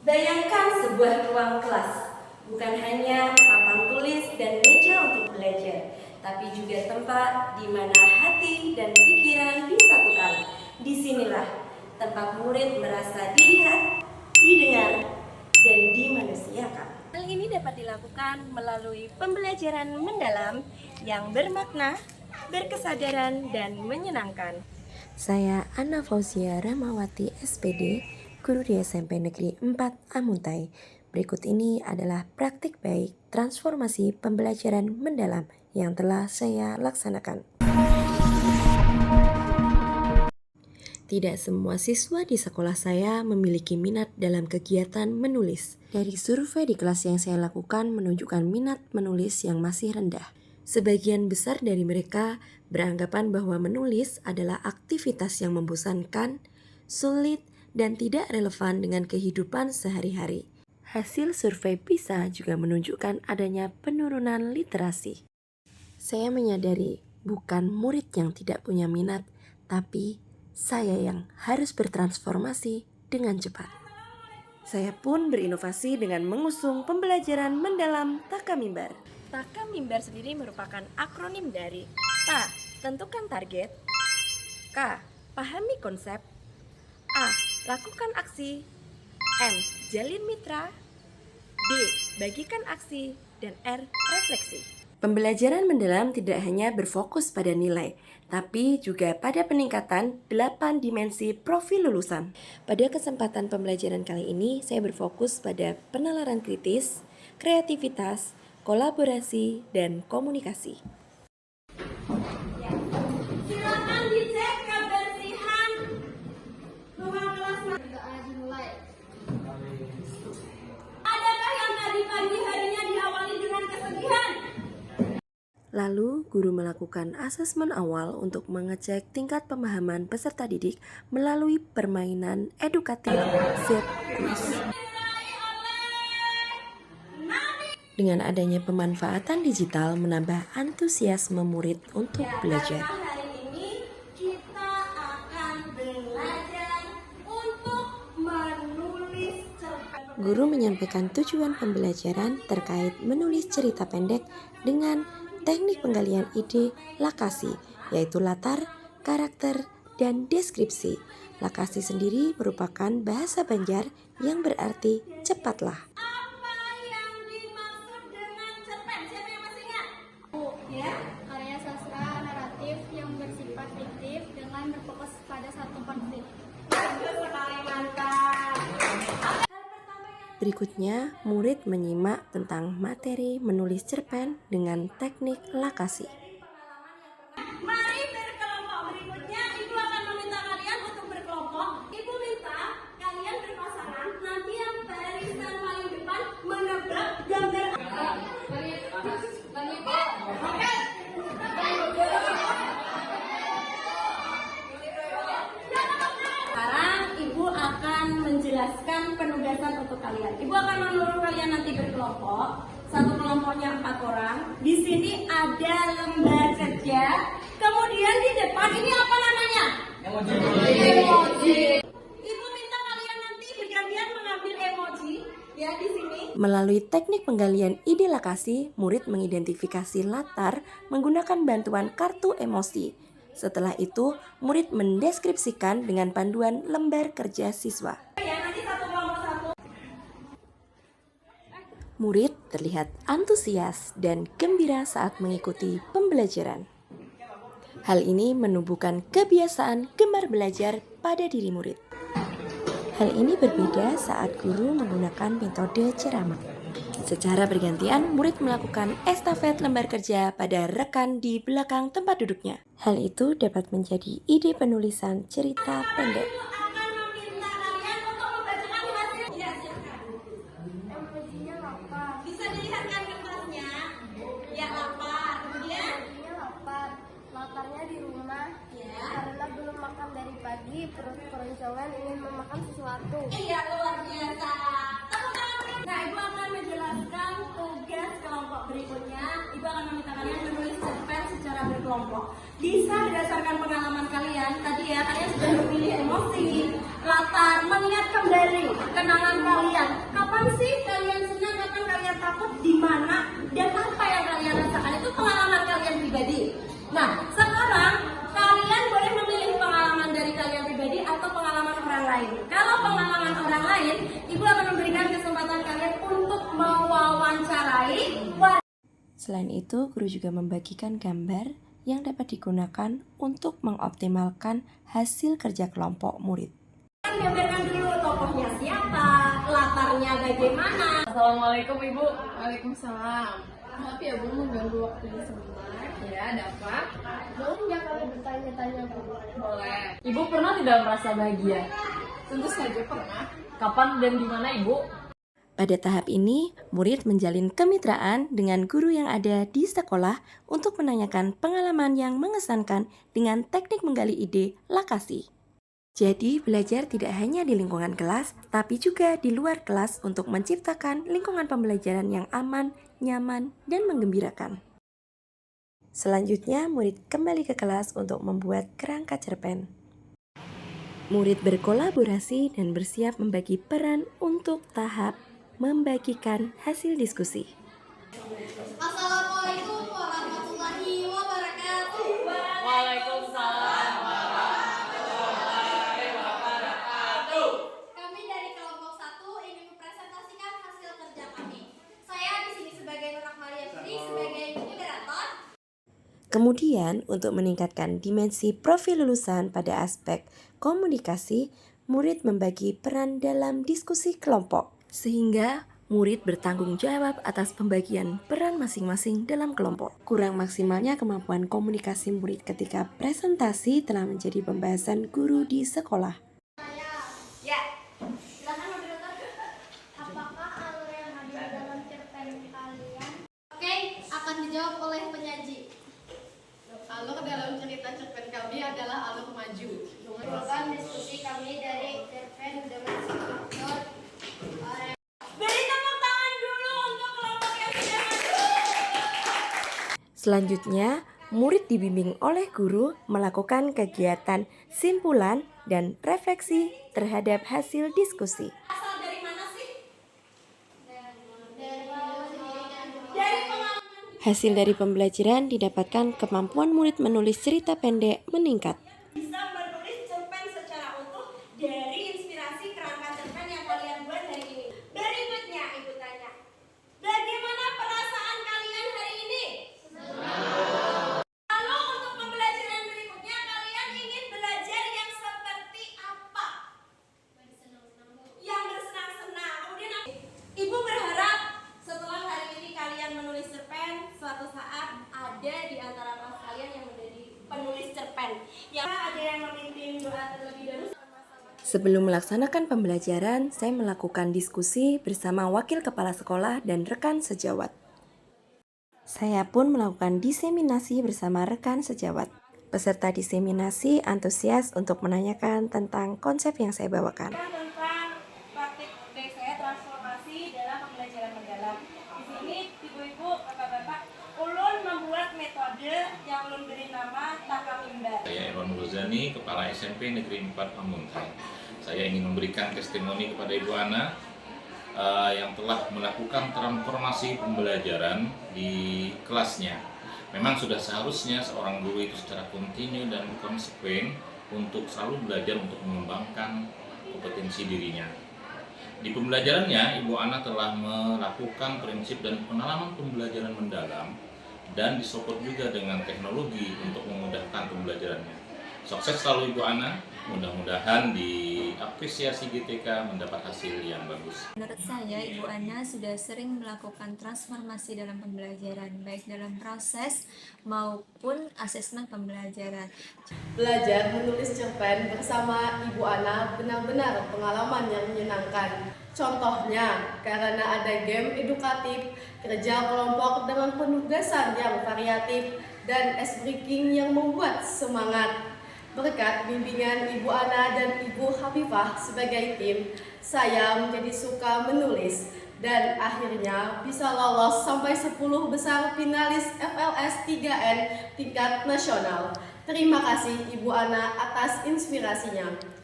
Bayangkan sebuah ruang kelas, bukan hanya papan tulis dan meja untuk belajar, tapi juga tempat di mana hati dan pikiran disatukan. Disinilah tempat murid merasa dilihat, didengar, dan dimanusiakan. Hal ini dapat dilakukan melalui pembelajaran mendalam yang bermakna, berkesadaran, dan menyenangkan. Saya Anna Fauzia Ramawati SPD, guru di SMP Negeri 4 Amuntai. Berikut ini adalah praktik baik transformasi pembelajaran mendalam yang telah saya laksanakan. Tidak semua siswa di sekolah saya memiliki minat dalam kegiatan menulis. Dari survei di kelas yang saya lakukan menunjukkan minat menulis yang masih rendah. Sebagian besar dari mereka beranggapan bahwa menulis adalah aktivitas yang membosankan, sulit, dan tidak relevan dengan kehidupan sehari-hari. Hasil survei PISA juga menunjukkan adanya penurunan literasi. Saya menyadari bukan murid yang tidak punya minat, tapi saya yang harus bertransformasi dengan cepat. Saya pun berinovasi dengan mengusung pembelajaran mendalam Takamimbar. Takamimbar sendiri merupakan akronim dari T. Tentukan target. K. Pahami konsep. A. Lakukan aksi. M. Jalin mitra. D. Bagikan aksi. Dan R. Refleksi. Pembelajaran mendalam tidak hanya berfokus pada nilai, tapi juga pada peningkatan 8 dimensi profil lulusan. Pada kesempatan pembelajaran kali ini, saya berfokus pada penalaran kritis, kreativitas, kolaborasi, dan komunikasi. Silakan dicek kebersihan ruang kelas. Adakah yang tadi pagi harinya diawali dengan kesedihan? Lalu, guru melakukan asesmen awal untuk mengecek tingkat pemahaman peserta didik melalui permainan edukatif Z-Quiz. Dengan adanya pemanfaatan digital menambah antusiasme murid untuk belajar. Hari ini kita akan belajar untuk menulis cerpen. Guru menyampaikan tujuan pembelajaran terkait menulis cerita pendek dengan teknik penggalian ide lakasi, yaitu latar, karakter, dan deskripsi. Lakasi sendiri merupakan bahasa Banjar yang berarti cepatlah. Apa yang dimaksud dengan cerpen? Siapa yang masih ingat? Ya? Karya sastra naratif yang bersifat fiktif dengan berfokus pada satu konflik. Bagus sekali, mantap. Berikutnya, murid menyimak tentang materi menulis cerpen dengan teknik lakasi. Mari berkelompok. Berikutnya, Ibu akan meminta kalian untuk berkelompok. Ibu minta kalian berpasangan. Nanti yang barisan paling depan menebak gambar. Sekarang Ibu akan menjelaskan penugasan untuk kalian. Ibu akan menyuruh kalian nanti berkelompok. Satu kelompoknya 4 orang. Di sini ada lembar kerja. Kemudian di depan ini apa namanya? Emoji. Ibu minta kalian nanti bergantian mengambil emoji ya di sini. Melalui teknik penggalian ide lakasi, murid mengidentifikasi latar menggunakan bantuan kartu emosi. Setelah itu, murid mendeskripsikan dengan panduan lembar kerja siswa. Ya, nanti satu kelompok satu. Murid terlihat antusias dan gembira saat mengikuti pembelajaran. Hal ini menumbuhkan kebiasaan gemar belajar pada diri murid. Hal ini berbeda saat guru menggunakan metode ceramah. Secara bergantian, murid melakukan estafet lembar kerja pada rekan di belakang tempat duduknya. Hal itu dapat menjadi ide penulisan cerita pendek. Akan meminta kalian untuk membacakan hasil. Ya, silakan. Emojinya lapar. Bisa dilihatkan kertasnya. Ya, lapar. Kemudian Emojinya lapar. Latarnya di rumah. ya. Karena belum makan dari pagi, perut keroncongan ingin memakan sesuatu. Iya, luar biasa. Tepuk tangan. Nah, Ibu akan menjelaskan tugas kelompok berikutnya. Ibu akan meminta kalian menulis cerpen secara berkelompok. Bisa berdasarkan pengalaman kalian. Tadi ya, kalian sudah memilih emosi, latar, mengingat kembali kenangan kalian. Ibu akan memberikan kesempatan kalian untuk mewawancarai warga. Selain itu, guru juga membagikan gambar yang dapat digunakan untuk mengoptimalkan hasil kerja kelompok murid. Gambarkan dulu tokohnya siapa, latarnya bagaimana. Assalamualaikum Ibu. Waalaikumsalam. Maaf ya Bu, mengganggu waktunya sebentar. Ya, ada apa? Boleh nggak kami bertanya-tanya, Bu? Boleh. Ibu pernah tidak merasa bahagia? Tentu saja pernah. Kapan dan di mana Ibu? Pada tahap ini, murid menjalin kemitraan dengan guru yang ada di sekolah untuk menanyakan pengalaman yang mengesankan dengan teknik menggali ide lakasi. Jadi, belajar tidak hanya di lingkungan kelas, tapi juga di luar kelas untuk menciptakan lingkungan pembelajaran yang aman, nyaman, dan menggembirakan. Selanjutnya, murid kembali ke kelas untuk membuat kerangka cerpen. Murid berkolaborasi dan bersiap membagi peran untuk tahap membagikan hasil diskusi. Assalamualaikum warahmatullahi wabarakatuh. Waalaikumsalam. Kami dari kelompok 1 ingin mempresentasikan hasil kerja kami. Saya di sini sebagai Nurah Maria Putri sebagai moderator. Kemudian, untuk meningkatkan dimensi profil lulusan pada aspek komunikasi, murid membagi peran dalam diskusi kelompok, sehingga murid bertanggung jawab atas pembagian peran masing-masing dalam kelompok. Kurang maksimalnya kemampuan komunikasi murid ketika presentasi telah menjadi pembahasan guru di sekolah. Silakan moderator. Apakah alur yang ada dalam cerpen kalian? Oke, akan dijawab oleh penyaji. Alur dalam cerita cerpen kami adalah alur maju. Merupakan diskusi kami dari cerpen dengan struktur Beri tepuk tangan dulu untuk kelompok yang sudah masuk. Selanjutnya, murid dibimbing oleh guru melakukan kegiatan simpulan dan refleksi terhadap hasil diskusi. Asal dari mana sih? dari Dari pengalaman. Hasil dari pembelajaran didapatkan kemampuan murid menulis cerita pendek meningkat. Bisa menulis cerpen secara utuh dari inspirasi kerangka cerpen yang kalian buat hari ini. Berikutnya Ibu tanya, bagaimana perasaan kalian hari ini? Lalu untuk pembelajaran berikutnya kalian ingin belajar yang seperti apa? Yang bersenang-senang. Kemudian Ibu berharap setelah hari ini kalian menulis cerpen, suatu saat ada di antara kelas kalian yang menjadi penulis cerpen. Yang ada yang memimpin doa terlebih dahulu. Sebelum melaksanakan pembelajaran, saya melakukan diskusi bersama wakil kepala sekolah dan rekan sejawat. Saya pun melakukan diseminasi bersama rekan sejawat. Peserta diseminasi antusias untuk menanyakan tentang konsep yang saya bawakan. Tentang praktik saya transformasi dalam pembelajaran mendalam. Di sini ibu-ibu, bapak-bapak, ulun membuat metode yang ulun beri nama Takamimbar. Saya Irwan Ruzani, Kepala SMP Negeri 4 Pamuntai. Saya ingin memberikan testimoni kepada Ibu Ana yang telah melakukan transformasi pembelajaran di kelasnya. Memang sudah seharusnya seorang guru itu secara kontinu dan konsekuen untuk selalu belajar untuk mengembangkan kompetensi dirinya. Di pembelajarannya, Ibu Ana telah melakukan prinsip dan pengalaman pembelajaran mendalam dan disupport juga dengan teknologi untuk memudahkan pembelajarannya. Sukses selalu Ibu Ana, mudah-mudahan diapresiasi GTK mendapat hasil yang bagus. Menurut saya, Ibu Ana sudah sering melakukan transformasi dalam pembelajaran, baik dalam proses maupun asesmen pembelajaran. Belajar menulis cerpen bersama Ibu Ana benar-benar pengalaman yang menyenangkan. Contohnya, karena ada game edukatif, kerja kelompok dengan penugasan yang variatif, dan ice breaking yang membuat semangat. Berkat bimbingan Ibu Ana dan Ibu Habibah sebagai tim, saya menjadi suka menulis dan akhirnya bisa lolos sampai 10 besar finalis FLS 3N tingkat nasional. Terima kasih Ibu Ana atas inspirasinya.